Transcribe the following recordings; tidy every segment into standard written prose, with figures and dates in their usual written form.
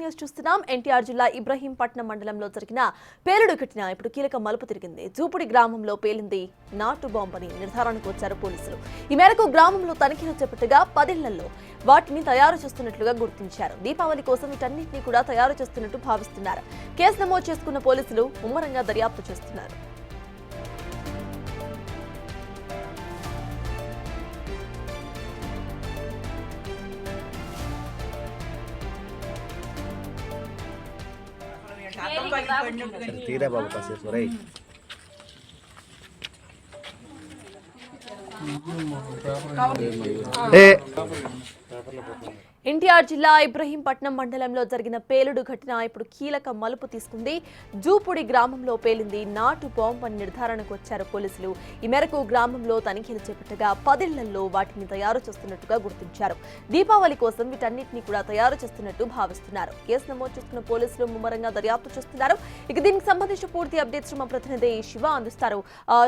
News చూస్తున్నాం. ఎన్టీఆర్ జిల్లా ఇబ్రహీంపట్నం మండలంలో జరిగిన పేలుడు ఘటన ఇప్పుడు కీలక మలుపు తిరిగింది. జూపుడి గ్రామంలో పేలింది నాటు బాంబని నిర్ధారణకు వచ్చారు పోలీసులు. ఈ మేరకు గ్రామంలో తనిఖీలు చేపట్టగా 10 ఇళ్లలో వాటిని తయారు చేస్తున్నట్లుగా గుర్తించారు. దీపావళి కోసం వీటన్నిటిని కూడా తయారు చేస్తున్నట్టు భావిస్తున్నారు. కేసు నమోదు చేసుకున్న పోలీసులు ముమ్మరంగా దర్యాప్తు చేస్తున్నారు. తీరా బాబు కాసేపు రై ఎన్టీఆర్ జిల్లా ఇబ్రహీంపట్నం మండలంలో జరిగిన పేలుడు ఘటన ఇప్పుడు కీలక మలుపు తీసుకుంది. జూపుడి గ్రామంలో పేలింది నాటు బాంబు అని నిర్ధారణకు వచ్చారు పోలీసులు. ఈ మేరకు గ్రామంలో తనిఖీలు చేపట్టగా 10 ఇళ్లలో వాటిని తయారు చేస్తున్నట్టుగా గుర్తించారు. దీపావళి కోసం వీటన్నిటిని కూడా తయారు చేస్తున్నట్టు భావిస్తున్నారు. కేసు నమోదు చేసుకున్న పోలీసులు ముమ్మరంగా దర్యాప్తు చేస్తున్నారు. ఇక దీనికి సంబంధించిన పూర్తి అప్డేట్స్ మా ప్రతినిధి శివ అందిస్తారు.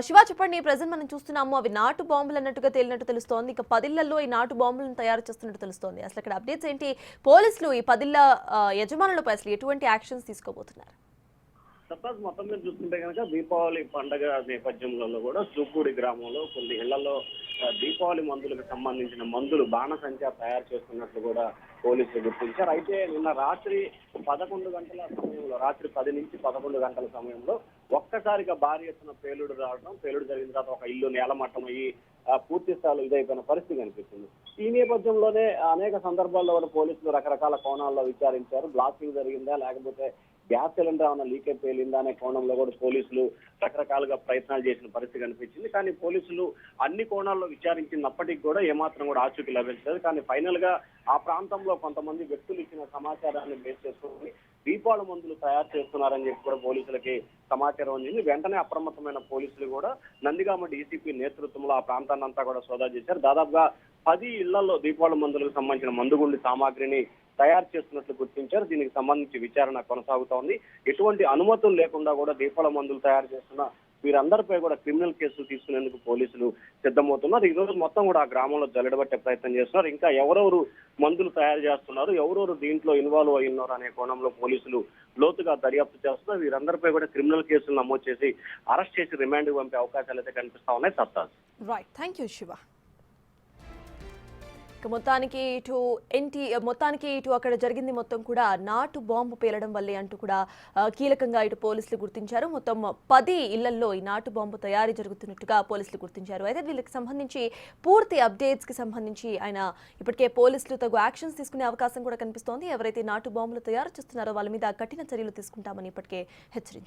శివ, చెప్పండి. ప్రజెంట్ మనం చూస్తున్నాము అవి నాటు బాంబులు అన్నట్టుగా తేలినట్టు తెలుస్తోంది. ఇక 10 ఇళ్లలో ఈ నాటు బాంబులను తయారు చేస్తున్నట్టు తెలుస్తోంది. అసలు ఇక్కడ అప్డేట్స్ ఏంటి? పోలీసులు ఈ 10 ఇళ్ల యజమానులపై అసలు ఎటువంటి యాక్షన్స్ తీసుకోబోతున్నారు? సపోజ్ మొత్తం మీద చూస్తుంటే కనుక దీపావళి పండుగ నేపథ్యంలో కూడా జూపూడి గ్రామంలో కొన్ని ఇళ్లలో దీపావళి మందులకు సంబంధించిన మందులు బాణసంచా తయారు చేస్తున్నట్లు కూడా పోలీసులు గుర్తించారు. అయితే నిన్న రాత్రి 11 గంటల సమయంలో, రాత్రి 10 నుంచి 11 గంటల సమయంలో ఒక్కసారిగా భారీ ఎత్తున పేలుడు రావడం, పేలుడు జరిగిన తర్వాత ఒక ఇల్లు నేలమట్టం అయ్యి పూర్తి స్థాయిలో ఇదైపోయిన పరిస్థితి కనిపిస్తుంది. ఈ నేపథ్యంలోనే అనేక సందర్భాల్లో కూడా పోలీసులు రకరకాల కోణాల్లో విచారించారు. బ్లాస్టింగ్ జరిగిందా, లేకపోతే గ్యాస్ సిలిండర్ ఏమైనా లీక్ అయి పేలిందా అనే కోణంలో కూడా పోలీసులు రకరకాలుగా ప్రయత్నాలు చేసిన పరిస్థితి కనిపించింది. కానీ పోలీసులు అన్ని కోణాల్లో విచారించినప్పటికీ కూడా ఏమాత్రం కూడా ఆచూకీ లభించలేదు. కానీ ఫైనల్ గా ఆ ప్రాంతంలో కొంతమంది వ్యక్తులు ఇచ్చిన సమాచారాన్ని బేస్ చేసుకుని దీపావళి మందులు తయారు చేస్తున్నారని చెప్పి కూడా పోలీసులకి సమాచారం అందింది. వెంటనే అప్రమత్తమైన పోలీసులు కూడా నందిగామ డీసీపీ నేతృత్వంలో ఆ ప్రాంతాన్ని అంతా కూడా సోదా చేశారు. దాదాపుగా 10 ఇళ్లలో దీపావళి మందులకు సంబంధించిన మందుగుండి సామాగ్రిని తయారు చేస్తున్నట్లు గుర్తించారు. దీనికి సంబంధించి విచారణ కొనసాగుతోంది. ఎటువంటి అనుమతులు లేకుండా కూడా దీపావళి మందులు తయారు చేస్తున్న వీరందరిపై కూడా క్రిమినల్ కేసులు తీసుకునేందుకు పోలీసులు సిద్ధమవుతున్నారు. ఈ రోజు మొత్తం కూడా ఆ గ్రామంలో జల్లెడబట్టే ప్రయత్నం చేస్తున్నారు. ఇంకా ఎవరెవరు మందులు తయారు చేస్తున్నారు, ఎవరెవరు దీంట్లో ఇన్వాల్వ్ అయి ఉన్నారు అనే కోణంలో పోలీసులు లోతుగా దర్యాప్తు చేస్తున్నారు. వీరందరిపై కూడా క్రిమినల్ కేసులు నమోదు చేసి అరెస్ట్ చేసి రిమాండ్ పంపే అవకాశాలు అయితే కనిపిస్తా ఉన్నాయి. సత్తాజ్. Right, thank you Shiva. మొత్తానికి ఇటు అక్కడ జరిగింది మొత్తం కూడా నాటు బాంబు పేలడం వల్లే అంటూ కూడా కీలకంగా ఇటు పోలీసులు గుర్తించారు. మొత్తం 10 ఇళ్లలో ఈ నాటు బాంబు తయారీ జరుగుతున్నట్టుగా పోలీసులు గుర్తించారు. అయితే వీళ్ళకి సంబంధించి పూర్తి అప్డేట్స్ కి సంబంధించి ఆయన ఇప్పటికే పోలీసులు తగు యాక్షన్స్ తీసుకునే అవకాశం కూడా కనిపిస్తోంది. ఎవరైతే నాటు బాంబులు తయారు చేస్తున్నారో వాళ్ళ మీద కఠిన చర్యలు తీసుకుంటామని ఇప్పటికే హెచ్చరించారు.